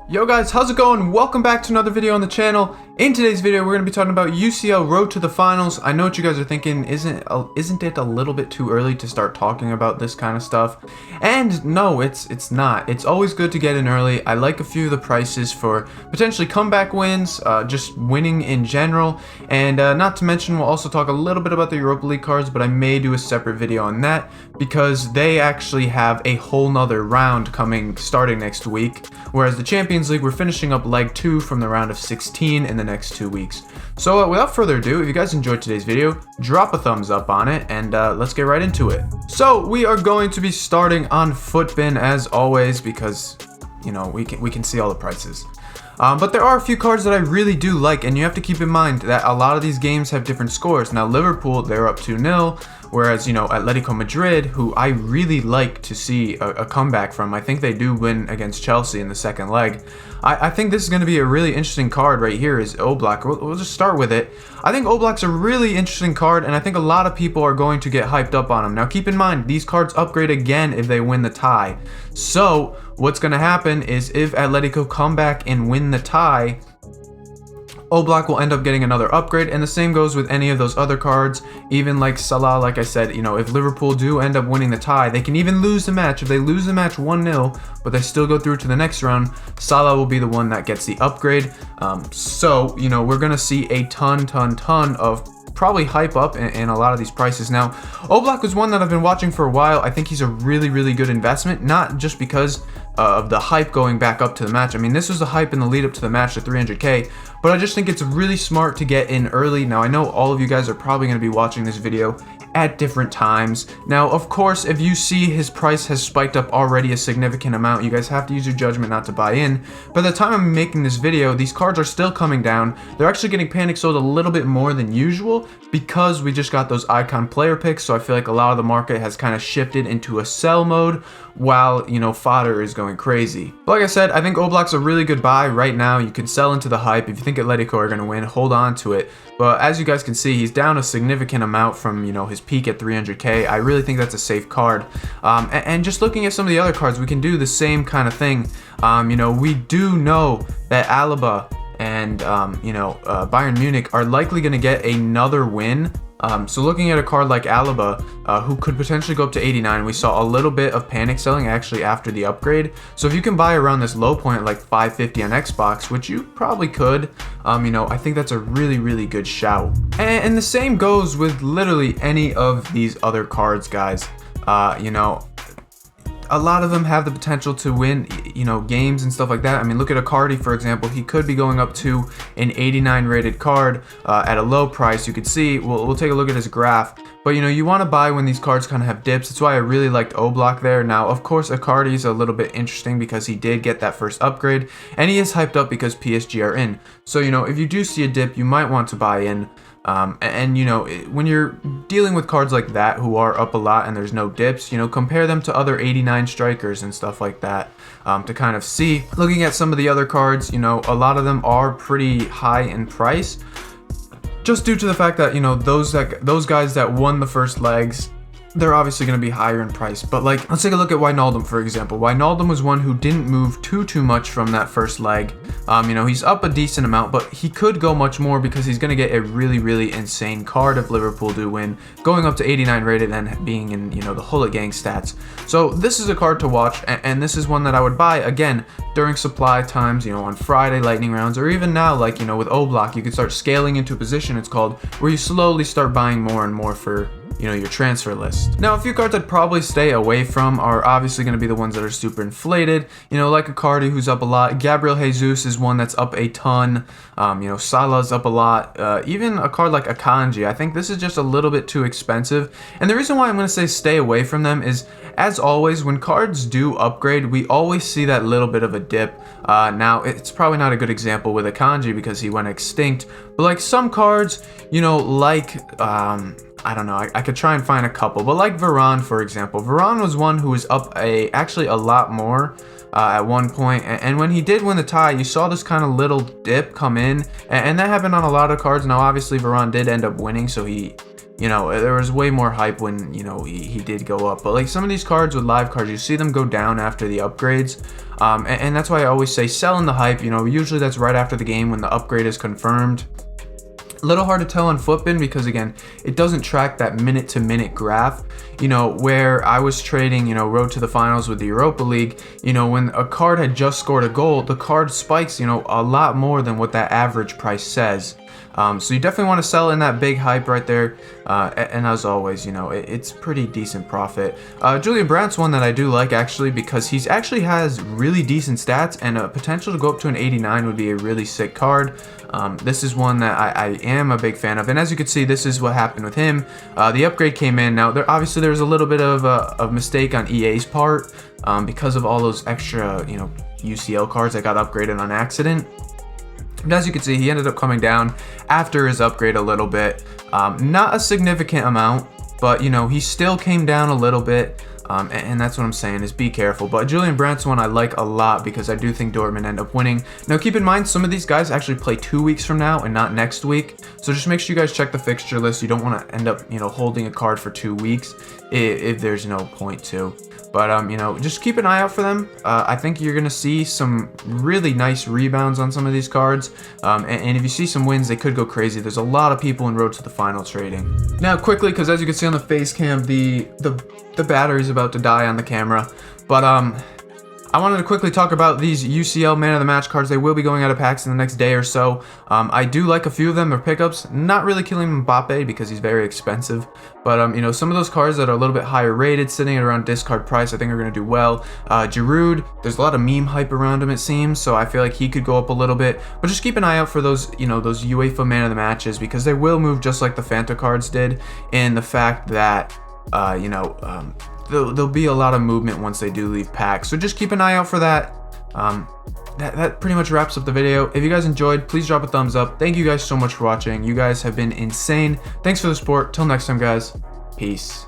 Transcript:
Yo guys, how's it going? Welcome back to another video on the channel. In today's video, we're going to be talking about UCL Road to the Finals. I know what you guys are thinking, isn't it a little bit too early to start talking about this kind of stuff? And no, it's not. It's always good to get in early. I like a few of the prices for potentially comeback wins, just winning in general. And not to mention, we'll also talk a little bit about the Europa League cards, but I may do a separate video on that because they actually have a whole nother round starting next week. Whereas the Champions League, we're finishing up leg 2 from the round of 16 in the next 2 weeks. So without further ado, if you guys enjoyed today's video, drop a thumbs up on it and let's get right into it. So we are going to be starting on Footbin as always because, you know, we can see all the prices. But there are a few cards that I really do like, and you have to keep in mind that a lot of these games have different scores. Now Liverpool, they're up 2-0, whereas, you know, Atletico Madrid, who I really like to see a comeback from, I think they do win against Chelsea in the second leg. I think this is going to be a really interesting card right here is Oblak. We'll just start with it. I think Oblak's a really interesting card, and I think a lot of people are going to get hyped up on him. Now keep in mind, these cards upgrade again if they win the tie. So what's going to happen is if Atletico come back and win the tie, Oblak will end up getting another upgrade, and the same goes with any of those other cards. Even like Salah, like I said, you know, if Liverpool do end up winning the tie, they can even lose the match. If they lose the match 1-0, but they still go through to the next round, Salah will be the one that gets the upgrade. So, you know, we're going to see a ton of probably hype up in a lot of these prices. Now, Oblak was one that I've been watching for a while. I think he's a really good investment, not just because of the hype going back up to the match. I mean, this was the hype in the lead up to the match to 300k, but I just think it's really smart to get in early. Now, I know all of you guys are probably going to be watching this video at different times. Now, of course, if you see his price has spiked up already a significant amount, you guys have to use your judgment not to buy in. By the time I'm making this video, these cards are still coming down. They're actually getting panic sold a little bit more than usual because we just got those icon player picks, so I feel like a lot of the market has kind of shifted into a sell mode while, you know, fodder is going crazy. But like I said, I think Oblak's a really good buy right now. You can sell into the hype. If you think Atletico are going to win, hold on to it. But as you guys can see, he's down a significant amount from, you know, his peak at 300k. I really think that's a safe card. And just looking at some of the other cards, we can do the same kind of thing. You know, we do know that Alaba and, you know, Bayern Munich are likely going to get another win. So looking at a card like Alaba, who could potentially go up to 89, we saw a little bit of panic selling actually after the upgrade. So if you can buy around this low point like 550 on Xbox, which you probably could, you know, I think that's a really good shout. And the same goes with literally any of these other cards, guys. You know, a lot of them have the potential to win, you know, games and stuff like that. I mean, look at Icardi, for example. He could be going up to an 89 rated card at a low price. You could see, we'll take a look at his graph. But, you know, you want to buy when these cards kind of have dips. That's why I really liked Oblak there. Now, of course, Icardi is a little bit interesting because he did get that first upgrade. And he is hyped up because PSG are in. So, you know, if you do see a dip, you might want to buy in. And you know, when you're dealing with cards like that who are up a lot and there's no dips, you know, compare them to other 89 strikers and stuff like that to kind of see. Looking at some of the other cards, you know, a lot of them are pretty high in price just due to the fact that, you know, those guys that won the first legs, they're obviously going to be higher in price. But like, let's take a look at Wijnaldum, for example. Wijnaldum was one who didn't move too much from that first leg. You know, he's up a decent amount, but he could go much more because he's going to get a really insane card if Liverpool do win, going up to 89 rated and being in, you know, the Hullet gang stats. So this is a card to watch, and this is one that I would buy again during supply times, you know, on Friday lightning rounds, or even now, like, you know, with Oblak, you could start scaling into a position, it's called, where you slowly start buying more and more for, you know, your transfer list. Now, a few cards I'd probably stay away from are obviously going to be the ones that are super inflated, you know, like Icardi, who's up a lot. Gabriel Jesus is one that's up a ton. You know, Salah's up a lot. Even a card like Akanji, I think this is just a little bit too expensive. And the reason why I'm going to say stay away from them is, as always, when cards do upgrade, we always see that little bit of a dip. Now, it's probably not a good example with Akanji because he went extinct, but like some cards, you know, like, I don't know, I could try and find a couple, but like Varane, for example. Varane was one who was up actually a lot more at one point, and when he did win the tie, you saw this kind of little dip come in, and that happened on a lot of cards. Now, obviously, Varane did end up winning, so he you know, there was way more hype when, you know, he did go up. But like some of these cards with live cards, you see them go down after the upgrades. And that's why I always say sell in the hype. You know, usually that's right after the game when the upgrade is confirmed. A little hard to tell on Footbin because, again, it doesn't track that minute-to-minute graph. You know, where I was trading, you know, Road to the Finals with the Europa League, you know, when a card had just scored a goal, the card spikes, you know, a lot more than what that average price says. So you definitely want to sell in that big hype right there. And as always, you know, it's pretty decent profit. Julian Brandt's one that I do like, actually, because he's actually has really decent stats, and a potential to go up to an 89 would be a really sick card. This is one that I am a big fan of, and as you can see, this is what happened with him. The upgrade came in. Now, obviously there was a little bit of a mistake on EA's part because of all those extra, you know, UCL cards that got upgraded on accident. But as you can see, he ended up coming down after his upgrade a little bit. Not a significant amount, but, you know, he still came down a little bit. And that's what I'm saying, is be careful. But Julian Brandt's one I like a lot because I do think Dortmund end up winning. Now keep in mind, some of these guys actually play 2 weeks from now and not next week. So just make sure you guys check the fixture list. You don't want to end up, you know, holding a card for 2 weeks if there's no point to. But, you know, just keep an eye out for them. I think you're going to see some really nice rebounds on some of these cards. And if you see some wins, they could go crazy. There's a lot of people in Road to the Final trading. Now, quickly, because as you can see on the face cam, the battery's about to die on the camera. But, I wanted to quickly talk about these UCL Man of the Match cards. They will be going out of packs in the next day or so. I do like a few of them. They're pickups. Not really killing Mbappe because he's very expensive. But, you know, some of those cards that are a little bit higher rated, sitting at around discard price, I think are going to do well. Giroud, there's a lot of meme hype around him, it seems. So I feel like he could go up a little bit. But just keep an eye out for those, you know, those UEFA Man of the Matches, because they will move just like the Fanta cards did. In the fact that, you know, there'll be a lot of movement once they do leave packs, so just keep an eye out for that. That pretty much wraps up the video. If you guys enjoyed, please drop a thumbs up. Thank you guys so much for watching. You guys have been insane. Thanks for the support. Till next time, guys. Peace.